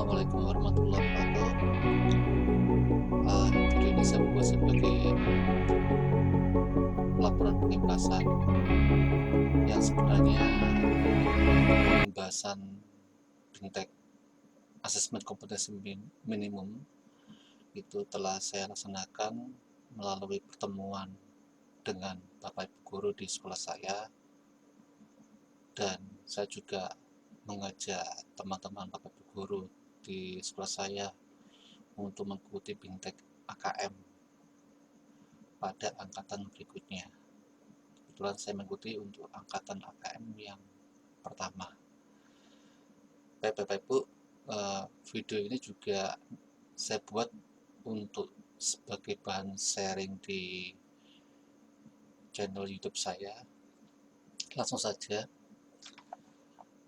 Assalamualaikum warahmatullahi wabarakatuh. Video ini saya buat sebagai laporan pengimpasan yang sebenarnya pembahasan BIMTEK Asesmen Kompetensi Minimum itu telah saya laksanakan melalui pertemuan dengan Bapak Ibu Guru di sekolah saya, dan saya juga mengajak teman-teman Bapak Ibu Guru di sekolah saya untuk mengikuti BIMTEK AKM pada angkatan berikutnya. Kebetulan saya mengikuti untuk angkatan AKM yang pertama. Bapak Ibu, video ini juga saya buat untuk sebagai bahan sharing di channel YouTube saya. Langsung saja,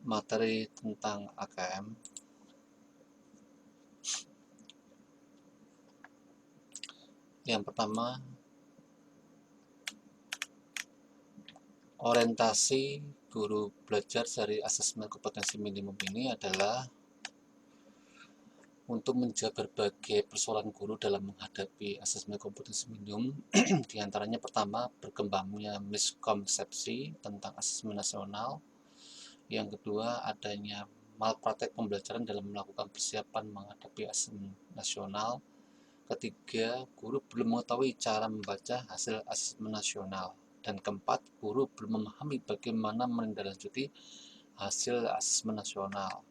materi tentang AKM. Yang pertama, orientasi guru belajar dari asesmen kompetensi minimum ini adalah untuk menjawab berbagai persoalan guru dalam menghadapi asesmen kompetensi minimum. Di antaranya pertama, berkembangnya miskonsepsi tentang asesmen nasional. Yang kedua, adanya malpraktek pembelajaran dalam melakukan persiapan menghadapi asesmen nasional. Ketiga, guru belum mengetahui cara membaca hasil asesmen nasional. Dan keempat, guru belum memahami bagaimana menindaklanjuti hasil asesmen nasional.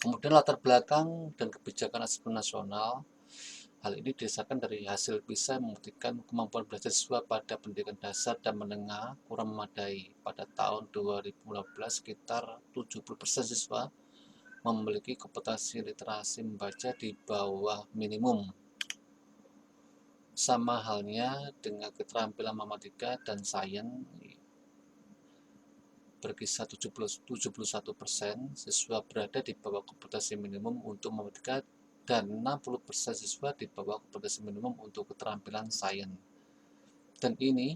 Kemudian latar belakang dan kebijakan asesmen nasional. Hal ini didasarkan dari hasil PISA yang membuktikan kemampuan belajar siswa pada pendidikan dasar dan menengah kurang memadai. Pada tahun 2015, sekitar 70% siswa memiliki kompetensi literasi membaca di bawah minimum. Sama halnya dengan keterampilan matematika dan sains, berkisar 71% siswa berada di bawah kompetensi minimum untuk matematika dan 60% siswa di bawah kompetensi minimum untuk keterampilan sains. Dan ini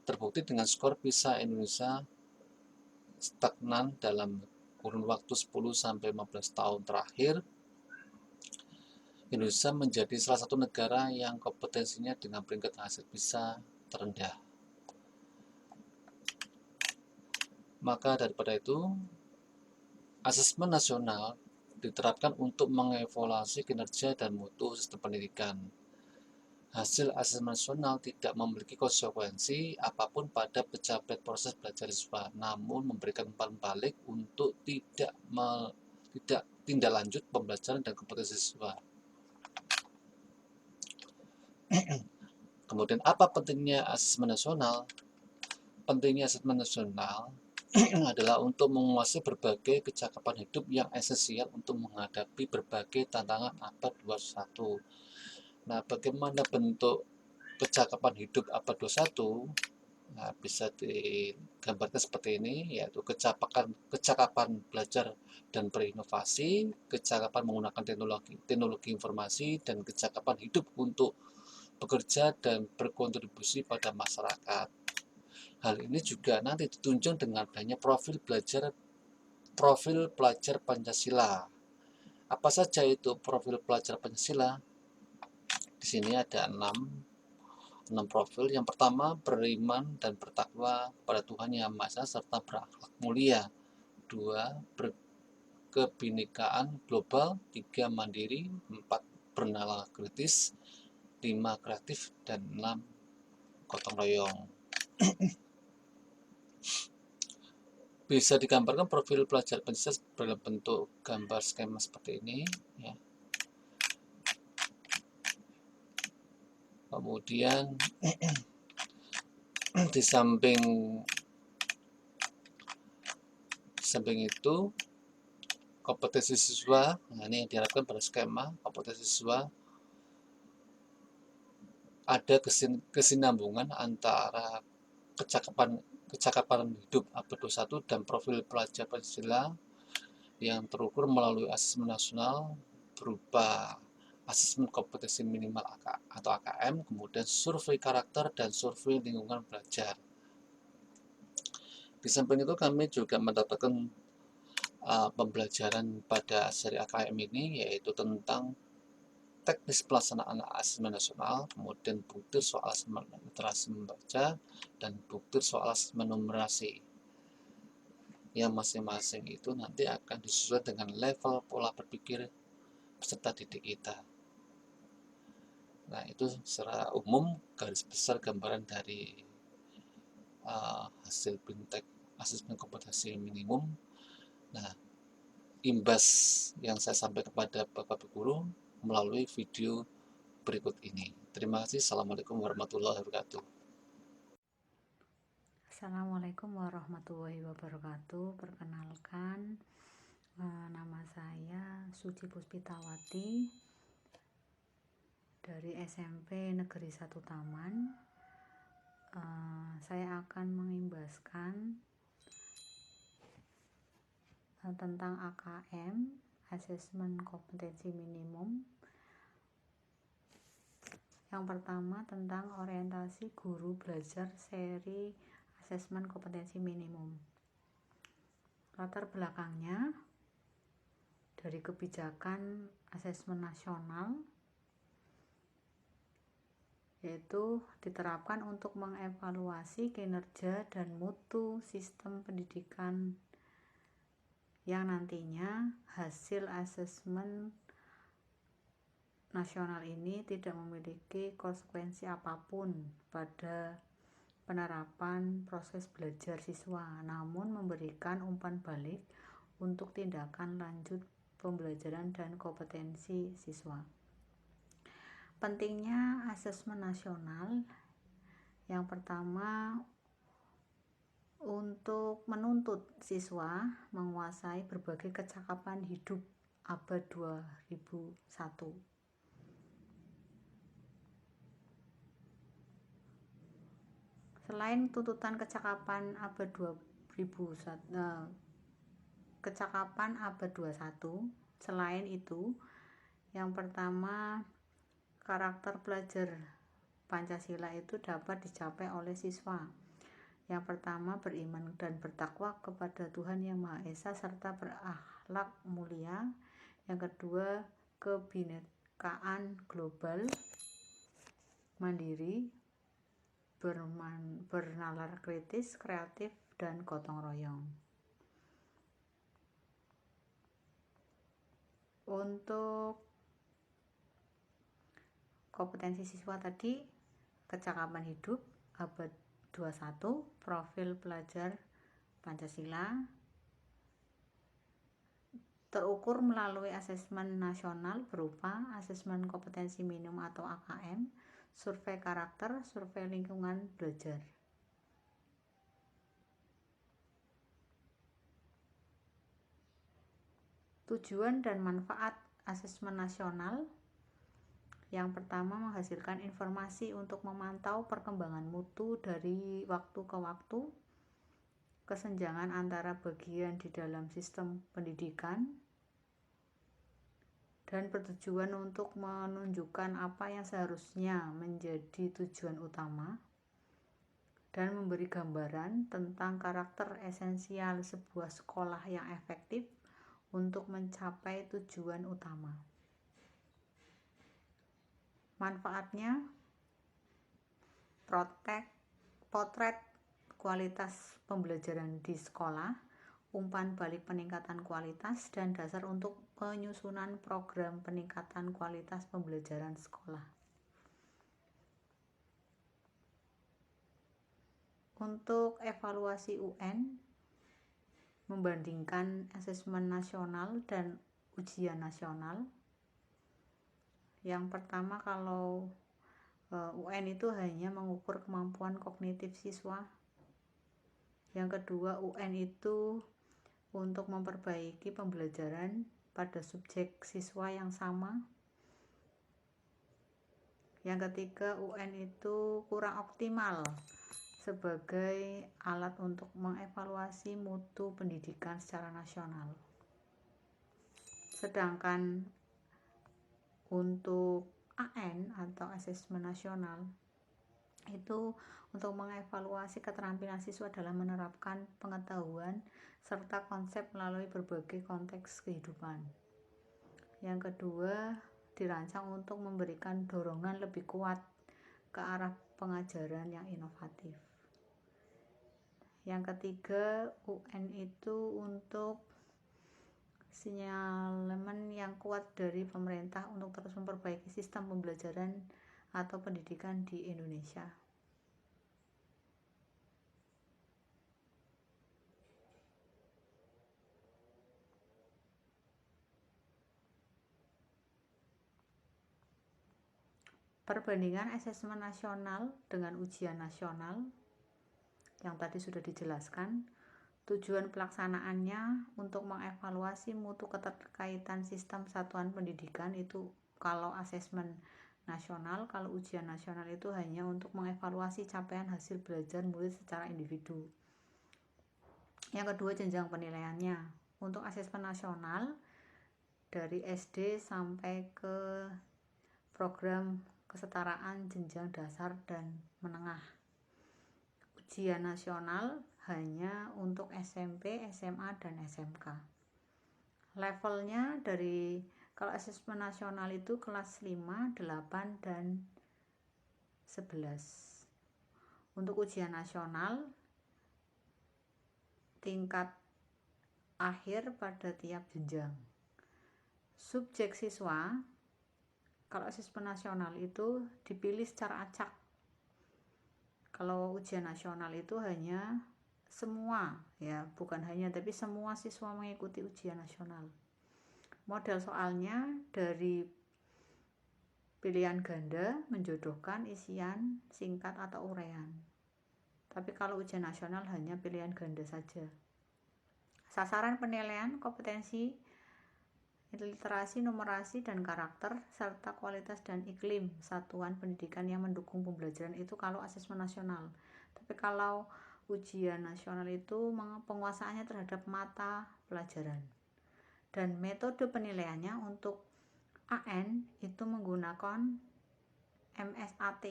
terbukti dengan skor PISA Indonesia stagnan dalam kurun waktu 10-15 tahun terakhir. Indonesia menjadi salah satu negara yang kompetensinya dengan peringkat hasil PISA terendah. Maka daripada itu, asesmen nasional diterapkan untuk mengevaluasi kinerja dan mutu sistem pendidikan. Hasil asesmen nasional tidak memiliki konsekuensi apapun pada pencapaian proses belajar siswa, namun memberikan umpan balik untuk tidak tindak lanjut pembelajaran dan kompetensi siswa. Kemudian apa pentingnya asesmen nasional? Pentingnya asesmen nasional adalah untuk menguasai berbagai kecakapan hidup yang esensial untuk menghadapi berbagai tantangan abad 21. Nah, bagaimana bentuk kecakapan hidup abad 21? Nah, bisa digambarkan seperti ini, yaitu kecakapan belajar dan berinovasi, kecakapan menggunakan teknologi informasi, dan kecakapan hidup untuk bekerja dan berkontribusi pada masyarakat. Hal ini juga nanti ditunjang dengan adanya profil pelajar Pancasila. Apa saja itu profil pelajar Pancasila? Di sini ada 6 profil. Yang pertama, beriman dan bertakwa kepada Tuhan Yang Maha Esa serta berakhlak mulia. 2, berkebinekaan global. 3, mandiri. 4, bernalar kritis. 5, kreatif. Dan 6, gotong royong. Bisa digambarkan profil pelajar Pancasila dalam bentuk gambar skema seperti ini, ya. Kemudian di samping itu, kompetensi siswa, nah ini yang diharapkan pada skema kompetensi siswa, ada kesinambungan antara kecakapan hidup abad 21 dan profil pelajar Pancasila yang terukur melalui asesmen nasional berupa asesmen kompetensi minimal atau AKM, kemudian survei karakter dan survei lingkungan belajar. Di samping itu kami juga mendapatkan pembelajaran pada seri AKM ini, yaitu tentang teknis pelaksanaan asesmen nasional, kemudian butir soal asesmen literasi membaca, dan butir soal asesmen numerasi. Yang masing-masing itu nanti akan disesuaikan dengan level pola berpikir peserta didik kita. Nah, itu secara umum garis besar gambaran dari hasil BIMTEK asesmen kompetensi minimum. Nah, imbas yang saya sampaikan kepada Bapak Ibu Guru melalui video berikut ini. Terima kasih. Assalamualaikum warahmatullahi wabarakatuh. Assalamualaikum warahmatullahi wabarakatuh. Perkenalkan, nama saya Suci Puspitawati dari SMP Negeri 1 Taman. Saya akan mengimbaskan tentang AKM, asesmen kompetensi minimum. Yang pertama tentang orientasi guru belajar seri asesmen kompetensi minimum. Latar belakangnya dari kebijakan asesmen nasional, yaitu diterapkan untuk mengevaluasi kinerja dan mutu sistem pendidikan yang nantinya hasil asesmen nasional ini tidak memiliki konsekuensi apapun pada penerapan proses belajar siswa, namun memberikan umpan balik untuk tindakan lanjut pembelajaran dan kompetensi siswa. Pentingnya asesmen nasional, yang pertama untuk menuntut siswa menguasai berbagai kecakapan hidup abad 2001. Selain tuntutan kecakapan abad 21, selain itu, yang pertama, karakter pelajar Pancasila itu dapat dicapai oleh siswa. Yang pertama, beriman dan bertakwa kepada Tuhan Yang Maha Esa serta berakhlak mulia. Yang kedua, kebinekaan global, mandiri, bernalar kritis, kreatif, dan gotong royong. Untuk kompetensi siswa tadi, kecakapan hidup abad 21, profil pelajar Pancasila, terukur melalui asesmen nasional berupa asesmen kompetensi minimum atau AKM, survei karakter, survei lingkungan belajar. Tujuan dan manfaat asesmen nasional, yang pertama menghasilkan informasi untuk memantau perkembangan mutu dari waktu ke waktu, kesenjangan antara bagian di dalam sistem pendidikan, dan bertujuan untuk menunjukkan apa yang seharusnya menjadi tujuan utama dan memberi gambaran tentang karakter esensial sebuah sekolah yang efektif untuk mencapai tujuan utama. Manfaatnya, potret kualitas pembelajaran di sekolah, umpan balik peningkatan kualitas, dan dasar untuk penyusunan program peningkatan kualitas pembelajaran sekolah. Untuk evaluasi UN, membandingkan asesmen nasional dan ujian nasional. Yang pertama, kalau UN itu hanya mengukur kemampuan kognitif siswa. Yang kedua, UN itu untuk memperbaiki pembelajaran pada subjek siswa yang sama. Yang ketiga, UN itu kurang optimal sebagai alat untuk mengevaluasi mutu pendidikan secara nasional. Sedangkan untuk AN atau asesmen nasional itu untuk mengevaluasi keterampilan siswa dalam menerapkan pengetahuan serta konsep melalui berbagai konteks kehidupan. Yang kedua, dirancang untuk memberikan dorongan lebih kuat ke arah pengajaran yang inovatif. Yang ketiga, UN itu untuk sinyalemen yang kuat dari pemerintah untuk terus memperbaiki sistem pembelajaran atau pendidikan di Indonesia. Perbandingan asesmen nasional dengan ujian nasional yang tadi sudah dijelaskan. Tujuan pelaksanaannya untuk mengevaluasi mutu keterkaitan sistem satuan pendidikan itu kalau asesmen nasional, kalau ujian nasional itu hanya untuk mengevaluasi capaian hasil belajar murid secara individu. Yang kedua, jenjang penilaiannya. Untuk asesmen nasional dari SD sampai ke program kesetaraan jenjang dasar dan menengah. Ujian nasional hanya untuk SMP, SMA, dan SMK. Levelnya dari kalau asesmen nasional itu kelas 5, 8, dan 11. Untuk ujian nasional tingkat akhir pada tiap jenjang. Subjek siswa kalau asesmen nasional itu dipilih secara acak. Kalau ujian nasional itu hanya semua, ya bukan hanya tapi semua siswa mengikuti ujian nasional. Model soalnya dari pilihan ganda menjodohkan isian singkat atau uraian. Tapi kalau ujian nasional hanya pilihan ganda saja. Sasaran penilaian kompetensi literasi, numerasi, dan karakter, serta kualitas dan iklim satuan pendidikan yang mendukung pembelajaran itu kalau asesmen nasional. Tapi kalau ujian nasional itu penguasaannya terhadap mata pelajaran. Dan metode penilaiannya untuk AN itu menggunakan MSAT.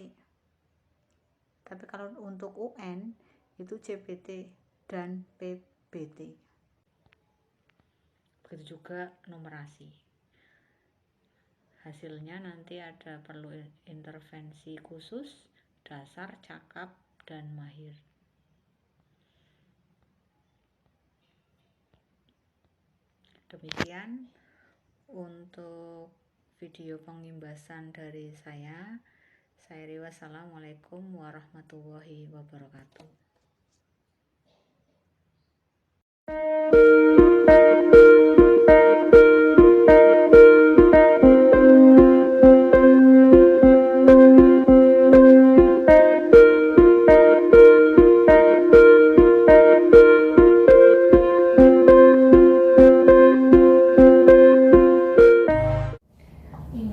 Tapi kalau untuk UN itu CBT dan PBT. Begitu juga numerasi. Hasilnya nanti ada perlu intervensi khusus, dasar, cakap, dan mahir. Demikian untuk video pengimbasan dari saya. Wassalamualaikum warahmatullahi wabarakatuh.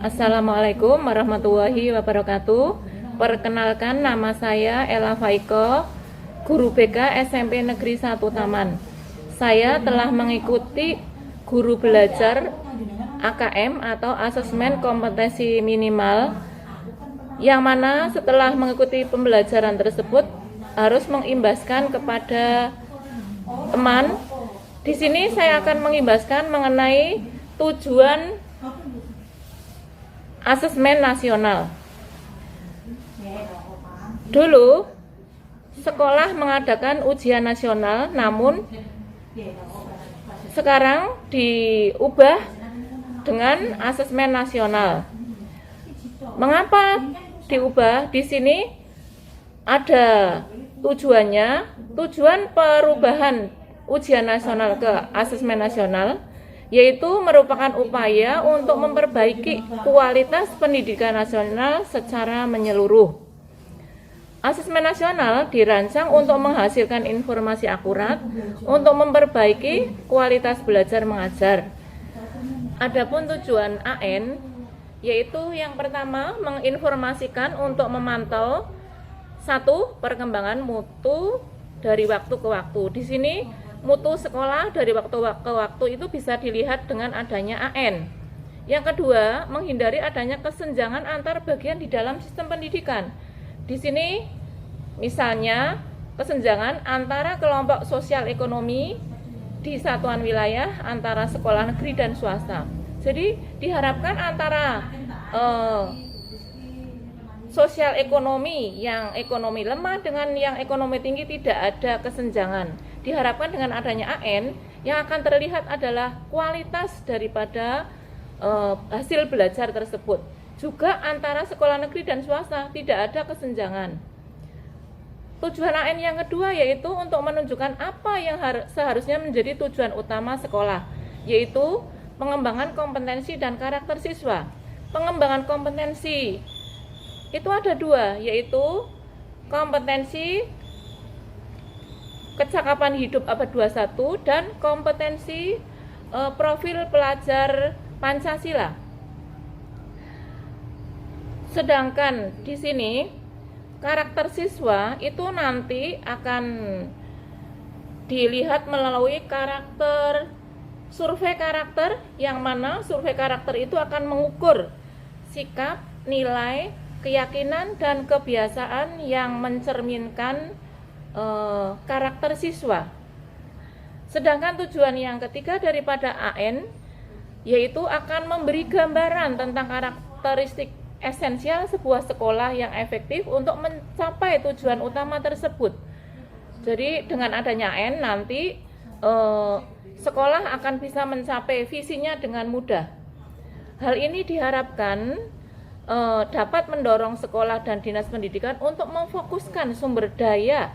Assalamualaikum warahmatullahi wabarakatuh. Perkenalkan, nama saya Ella Faiko, guru BK SMP Negeri 1 Taman. Saya telah mengikuti guru belajar AKM atau Asesmen Kompetensi Minimal, yang mana setelah mengikuti pembelajaran tersebut harus mengimbaskan kepada teman. Di sini saya akan mengimbaskan mengenai tujuan asesmen nasional. Dulu sekolah mengadakan ujian nasional, namun sekarang diubah dengan asesmen nasional. Mengapa diubah? Di sini ada tujuannya. Tujuan perubahan ujian nasional ke asesmen nasional yaitu merupakan upaya untuk memperbaiki kualitas pendidikan nasional secara menyeluruh. Asesmen nasional dirancang untuk menghasilkan informasi akurat untuk memperbaiki kualitas belajar mengajar. Adapun tujuan AN yaitu yang pertama menginformasikan untuk memantau perkembangan mutu dari waktu ke waktu. Di sini mutu sekolah dari waktu ke waktu itu bisa dilihat dengan adanya AN. Yang kedua, menghindari adanya kesenjangan antar bagian di dalam sistem pendidikan. Di sini misalnya kesenjangan antara kelompok sosial ekonomi di satuan wilayah antara sekolah negeri dan swasta. Jadi diharapkan antara sosial ekonomi yang ekonomi lemah dengan yang ekonomi tinggi tidak ada kesenjangan. Diharapkan dengan adanya AN yang akan terlihat adalah kualitas daripada hasil belajar tersebut. Juga antara sekolah negeri dan swasta tidak ada kesenjangan. Tujuan AN yang kedua yaitu untuk menunjukkan apa yang seharusnya menjadi tujuan utama sekolah, yaitu pengembangan kompetensi dan karakter siswa. Pengembangan kompetensi itu ada dua, yaitu kompetensi kecakapan hidup abad 21 dan kompetensi profil pelajar Pancasila. Sedangkan di sini karakter siswa itu nanti akan dilihat melalui survei karakter, yang mana survei karakter itu akan mengukur sikap, nilai, keyakinan, dan kebiasaan yang mencerminkan karakter siswa. Sedangkan tujuan yang ketiga daripada AN yaitu akan memberi gambaran tentang karakteristik esensial sebuah sekolah yang efektif untuk mencapai tujuan utama tersebut. Jadi dengan adanya AN nanti sekolah akan bisa mencapai visinya dengan mudah. Hal ini diharapkan dapat mendorong sekolah dan dinas pendidikan untuk memfokuskan sumber daya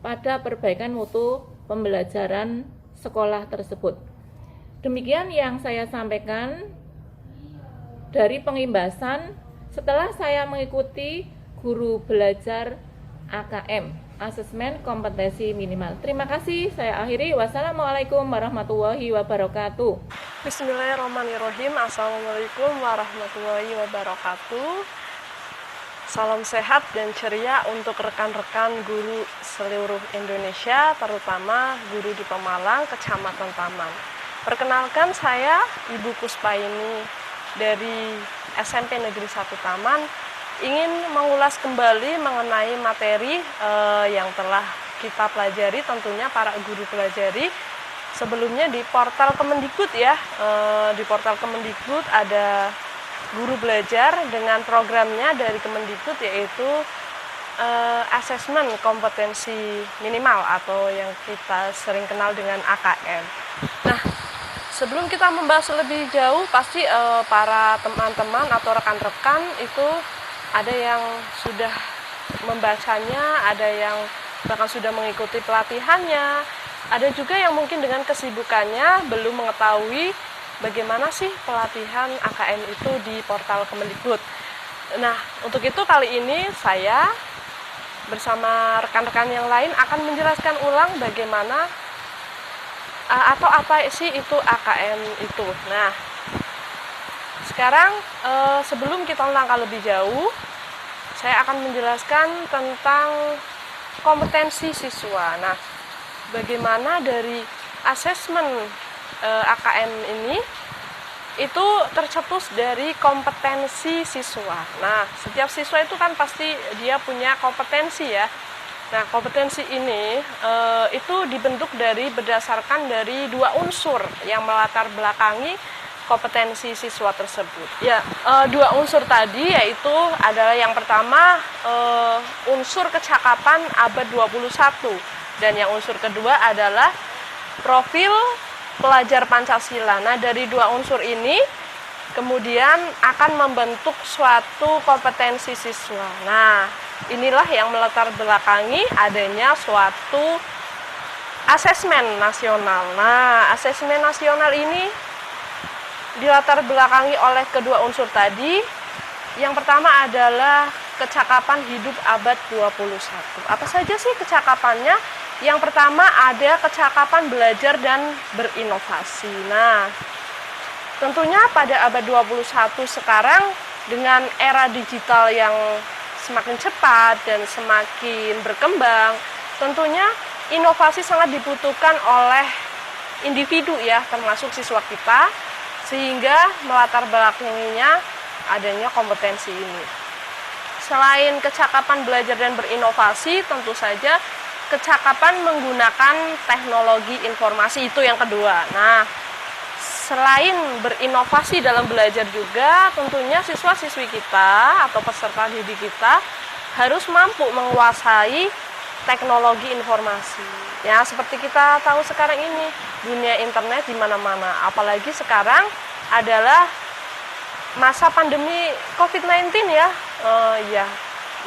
pada perbaikan mutu pembelajaran sekolah tersebut. Demikian yang saya sampaikan dari pengimbasan setelah saya mengikuti guru belajar AKM, asesmen kompetensi minimal. Terima kasih, saya akhiri. Wassalamualaikum warahmatullahi wabarakatuh. Bismillahirrahmanirrahim. Assalamualaikum warahmatullahi wabarakatuh. Salam sehat dan ceria untuk rekan-rekan guru seluruh Indonesia, terutama guru di Pemalang, Kecamatan Taman. Perkenalkan, saya Ibu Kuspaini dari SMP Negeri 1 Taman, ingin mengulas kembali mengenai materi yang telah kita pelajari, tentunya para guru pelajari sebelumnya di portal Kemendikbud ya. Di portal Kemendikbud ada guru belajar dengan programnya dari Kemendikbud, yaitu asesmen kompetensi minimal atau yang kita sering kenal dengan AKM. Nah, sebelum kita membahas lebih jauh, pasti para teman-teman atau rekan-rekan itu ada yang sudah membacanya, ada yang bahkan sudah mengikuti pelatihannya, ada juga yang mungkin dengan kesibukannya belum mengetahui bagaimana sih pelatihan AKM itu di portal Kemendikbud. Nah, untuk itu kali ini saya bersama rekan-rekan yang lain akan menjelaskan ulang bagaimana atau apa sih itu AKM itu. Nah, sekarang sebelum kita melangkah lebih jauh, saya akan menjelaskan tentang kompetensi siswa. Nah, bagaimana dari asesmen AKM ini itu tercetus dari kompetensi siswa. Nah, setiap siswa itu kan pasti dia punya kompetensi ya. Nah, kompetensi ini itu dibentuk berdasarkan dari dua unsur yang melatar belakangi kompetensi siswa tersebut. Ya, dua unsur tadi yaitu adalah yang pertama unsur kecakapan abad 21 dan yang unsur kedua adalah profil pelajar Pancasila. Nah, dari dua unsur ini kemudian akan membentuk suatu kompetensi siswa. Nah, inilah yang melatar belakangi adanya suatu asesmen nasional. Nah, asesmen nasional ini dilatar belakangi oleh kedua unsur tadi. Yang pertama adalah kecakapan hidup abad 21. Apa saja sih kecakapannya? Yang pertama ada kecakapan belajar dan berinovasi. Nah, tentunya pada abad 21 sekarang dengan era digital yang semakin cepat dan semakin berkembang, tentunya inovasi sangat dibutuhkan oleh individu ya, termasuk siswa kita, sehingga melatar belakanginya adanya kompetensi ini. Selain kecakapan belajar dan berinovasi, tentu saja kecakapan menggunakan teknologi informasi itu yang kedua. Nah, selain berinovasi dalam belajar juga, tentunya siswa-siswi kita atau peserta didik kita harus mampu menguasai teknologi informasi. Ya, seperti kita tahu sekarang ini, dunia internet di mana-mana. Apalagi sekarang adalah masa pandemi COVID-19 ya.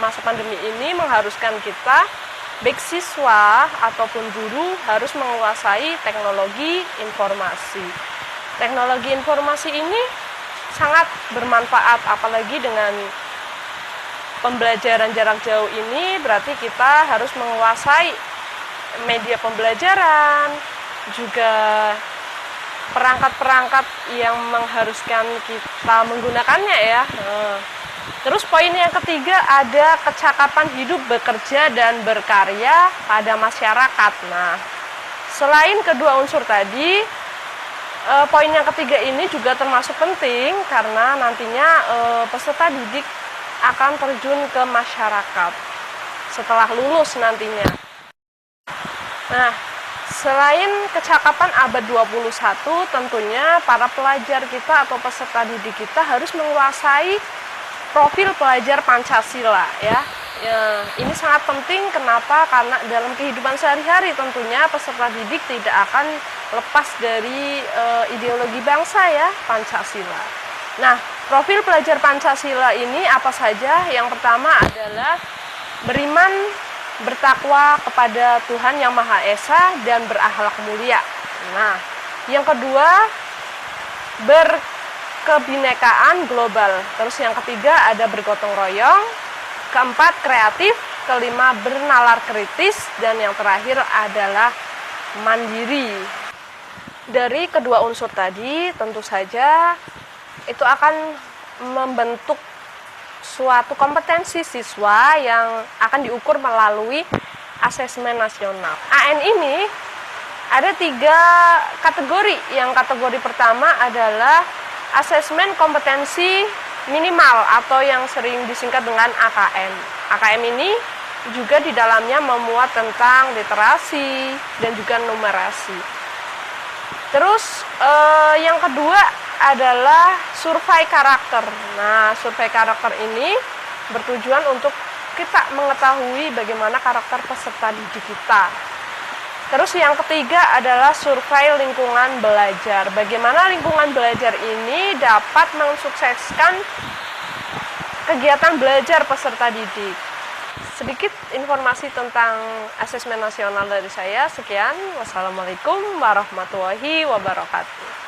Masa pandemi ini mengharuskan kita, baik siswa ataupun guru, harus menguasai teknologi informasi. Teknologi informasi ini sangat bermanfaat, apalagi dengan pembelajaran jarak jauh ini, berarti kita harus menguasai media pembelajaran, juga perangkat-perangkat yang mengharuskan kita menggunakannya ya. Terus poin yang ketiga, ada kecakapan hidup, bekerja, dan berkarya pada masyarakat. Nah, selain kedua unsur tadi, poin yang ketiga ini juga termasuk penting karena nantinya peserta didik akan terjun ke masyarakat setelah lulus nantinya. Nah, selain kecakapan abad 21, tentunya para pelajar kita atau peserta didik kita harus menguasai profil pelajar Pancasila ya. Ini sangat penting, kenapa? Karena dalam kehidupan sehari-hari tentunya peserta didik tidak akan lepas dari ideologi bangsa ya, Pancasila. Nah, profil pelajar Pancasila ini apa saja? Yang pertama adalah beriman, bertakwa kepada Tuhan Yang Maha Esa, dan berakhlak mulia. Nah, yang kedua, berkebinekaan global. Terus yang ketiga ada bergotong royong. Keempat, kreatif. Kelima, bernalar kritis. Dan yang terakhir adalah mandiri. Dari kedua unsur tadi, tentu saja itu akan membentuk suatu kompetensi siswa yang akan diukur melalui asesmen nasional. AN ini ada 3 kategori. Yang kategori pertama adalah asesmen kompetensi minimal atau yang sering disingkat dengan AKM. AKM ini juga di dalamnya memuat tentang literasi dan juga numerasi. Terus yang kedua adalah survei karakter. Nah, survei karakter ini bertujuan untuk kita mengetahui bagaimana karakter peserta didik kita. Terus yang ketiga adalah survei lingkungan belajar. Bagaimana lingkungan belajar ini dapat mensukseskan kegiatan belajar peserta didik. Sedikit informasi tentang asesmen nasional dari saya. Sekian. Wassalamualaikum warahmatullahi wabarakatuh.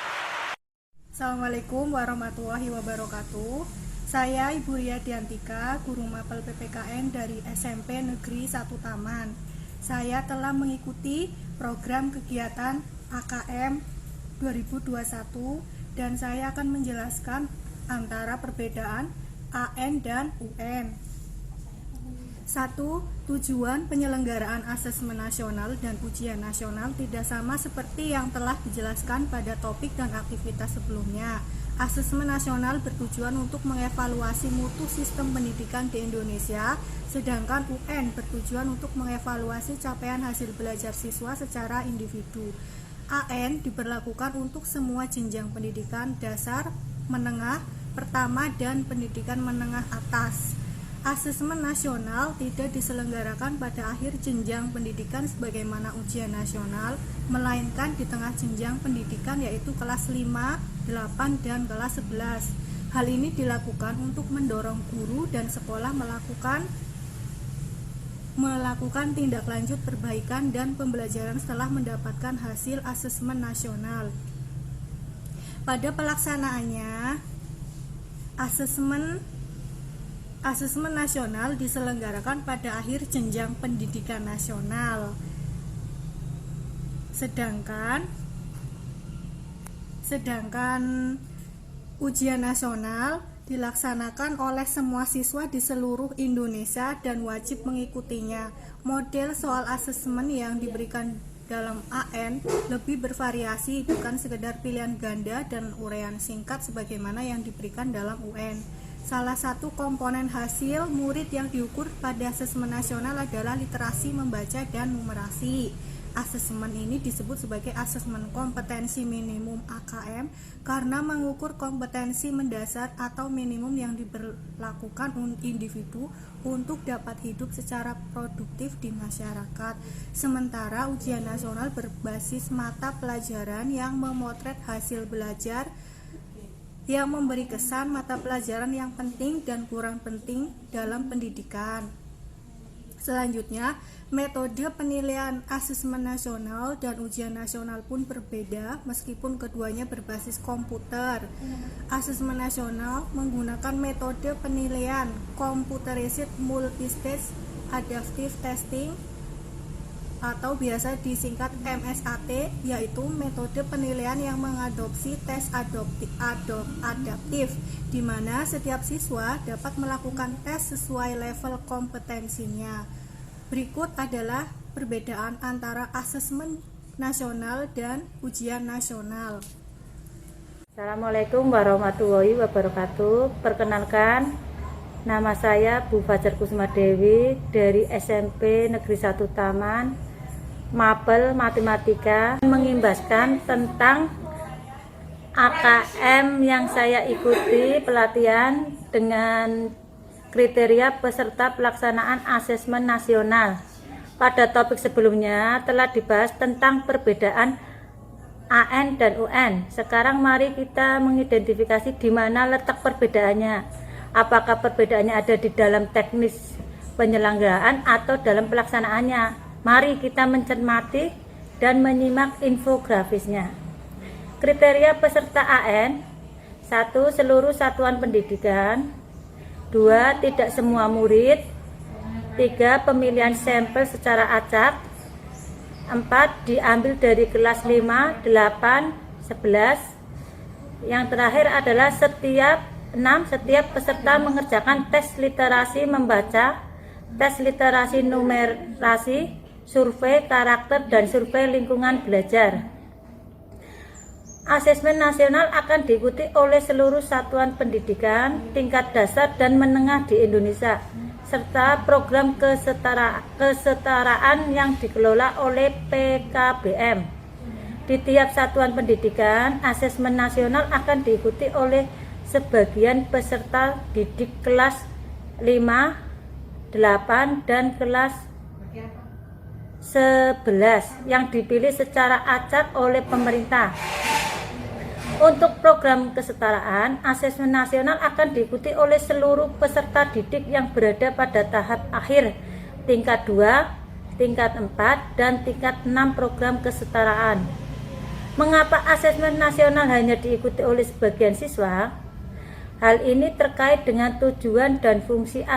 Assalamualaikum warahmatullahi wabarakatuh. Saya Ibu Ria Diantika, Guru Mapel PPKN dari SMP Negeri 1 Taman. Saya telah mengikuti program kegiatan AKM 2021 dan saya akan menjelaskan antara perbedaan AN dan UN. 1. Tujuan penyelenggaraan asesmen nasional dan ujian nasional tidak sama seperti yang telah dijelaskan pada topik dan aktivitas sebelumnya. Asesmen nasional bertujuan untuk mengevaluasi mutu sistem pendidikan di Indonesia, sedangkan UN bertujuan untuk mengevaluasi capaian hasil belajar siswa secara individu. AN diberlakukan untuk semua jenjang pendidikan dasar, menengah, pertama, dan pendidikan menengah atas. Asesmen nasional tidak diselenggarakan pada akhir jenjang pendidikan sebagaimana ujian nasional, melainkan di tengah jenjang pendidikan yaitu kelas 5, 8, dan kelas 11. Hal ini dilakukan untuk mendorong guru dan sekolah melakukan tindak lanjut perbaikan dan pembelajaran setelah mendapatkan hasil asesmen nasional. Pada pelaksanaannya, Asesmen nasional diselenggarakan pada akhir jenjang pendidikan nasional. Sedangkan ujian nasional dilaksanakan oleh semua siswa di seluruh Indonesia dan wajib mengikutinya. Model soal asesmen yang diberikan dalam AN lebih bervariasi, bukan sekedar pilihan ganda dan uraian singkat sebagaimana yang diberikan dalam UN. Salah satu komponen hasil murid yang diukur pada asesmen nasional adalah literasi membaca dan numerasi. Asesmen ini disebut sebagai asesmen kompetensi minimum AKM karena mengukur kompetensi mendasar atau minimum yang diberlakukan individu untuk dapat hidup secara produktif di masyarakat. Sementara ujian nasional berbasis mata pelajaran yang memotret hasil belajar yang memberi kesan mata pelajaran yang penting dan kurang penting dalam pendidikan. Selanjutnya, metode penilaian asesmen nasional dan ujian nasional pun berbeda meskipun keduanya berbasis komputer. Asesmen nasional menggunakan metode penilaian Computerized Multistage Adaptive Testing atau biasa disingkat MSAT, yaitu metode penilaian yang mengadopsi tes adaptif, di mana setiap siswa dapat melakukan tes sesuai level kompetensinya. Berikut adalah perbedaan antara asesmen nasional dan ujian nasional. Assalamualaikum warahmatullahi wabarakatuh. Perkenalkan, nama saya Bu Fajar Kusuma Dewi dari SMP Negeri 1 Taman, Mapel Matematika, mengimbaskan tentang AKM yang saya ikuti pelatihan dengan kriteria peserta pelaksanaan asesmen nasional. Pada topik sebelumnya telah dibahas tentang perbedaan AN dan UN. Sekarang mari kita mengidentifikasi di mana letak perbedaannya. Apakah perbedaannya ada di dalam teknis penyelenggaraan atau dalam pelaksanaannya? Mari kita mencermati dan menyimak infografisnya. Kriteria peserta AN: 1. Seluruh satuan pendidikan. 2. Tidak semua murid. 3. Pemilihan sampel secara acak. 4. Diambil dari kelas 5, 8, 11. Yang terakhir adalah setiap peserta mengerjakan tes literasi membaca, tes literasi numerasi, survei karakter, dan survei lingkungan belajar. Asesmen nasional akan diikuti oleh seluruh satuan pendidikan tingkat dasar dan menengah di Indonesia, serta program kesetaraan yang dikelola oleh PKBM. Di tiap satuan pendidikan, asesmen nasional akan diikuti oleh sebagian peserta didik kelas 5, 8, dan kelas 11 yang dipilih secara acak oleh pemerintah. Untuk program kesetaraan, asesmen nasional akan diikuti oleh seluruh peserta didik yang berada pada tahap akhir tingkat 2, tingkat 4, dan tingkat 6 program kesetaraan. Mengapa asesmen nasional hanya diikuti oleh sebagian siswa? Hal ini terkait dengan tujuan dan fungsi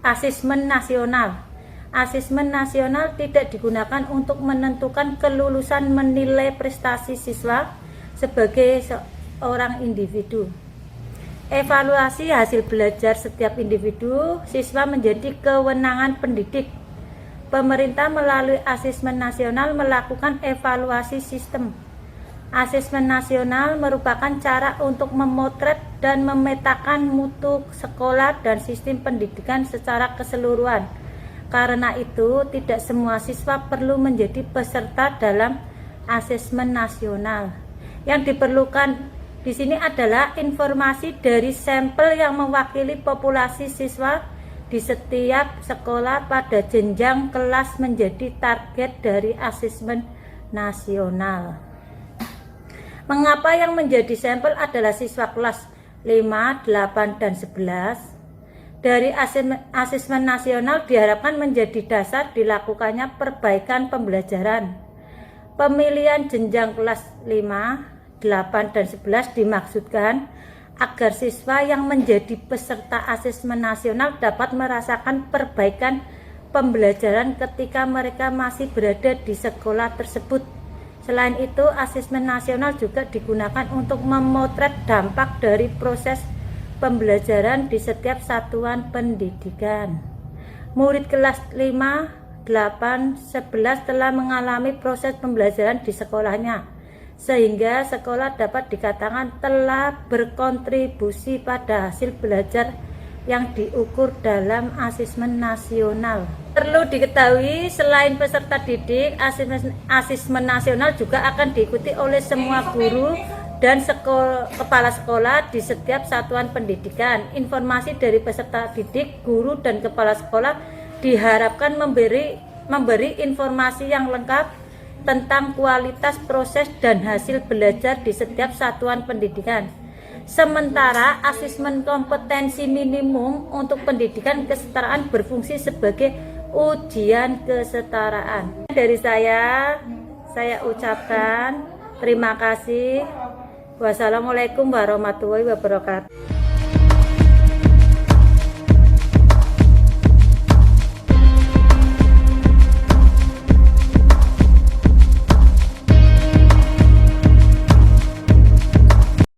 asesmen nasional. Asesmen nasional tidak digunakan untuk menentukan kelulusan menilai prestasi siswa sebagai seorang individu. Evaluasi hasil belajar setiap individu siswa menjadi kewenangan pendidik. Pemerintah melalui asesmen nasional melakukan evaluasi sistem. Asesmen nasional merupakan cara untuk memotret dan memetakan mutu sekolah dan sistem pendidikan secara keseluruhan. Karena itu, tidak semua siswa perlu menjadi peserta dalam asesmen nasional. Yang diperlukan di sini adalah informasi dari sampel yang mewakili populasi siswa di setiap sekolah pada jenjang kelas menjadi target dari asesmen nasional. Mengapa yang menjadi sampel adalah siswa kelas 5, 8, dan 11? Dari asesmen nasional diharapkan menjadi dasar dilakukannya perbaikan pembelajaran. Pemilihan jenjang kelas 5, 8, dan 11 dimaksudkan agar siswa yang menjadi peserta asesmen nasional dapat merasakan perbaikan pembelajaran ketika mereka masih berada di sekolah tersebut. Selain itu, asesmen nasional juga digunakan untuk memotret dampak dari proses pembelajaran di setiap satuan pendidikan. Murid kelas 5, 8, 11 telah mengalami proses pembelajaran di sekolahnya, sehingga sekolah dapat dikatakan telah berkontribusi pada hasil belajar yang diukur dalam asesmen nasional. Perlu diketahui, selain peserta didik, asesmen nasional juga akan diikuti oleh semua guru dan kepala sekolah di setiap satuan pendidikan. Informasi dari peserta didik, guru, dan kepala sekolah diharapkan memberi informasi yang lengkap tentang kualitas proses dan hasil belajar di setiap satuan pendidikan. Sementara asesmen kompetensi minimum untuk pendidikan kesetaraan berfungsi sebagai ujian kesetaraan. Dari saya ucapkan terima kasih. Wassalamualaikum warahmatullahi wabarakatuh.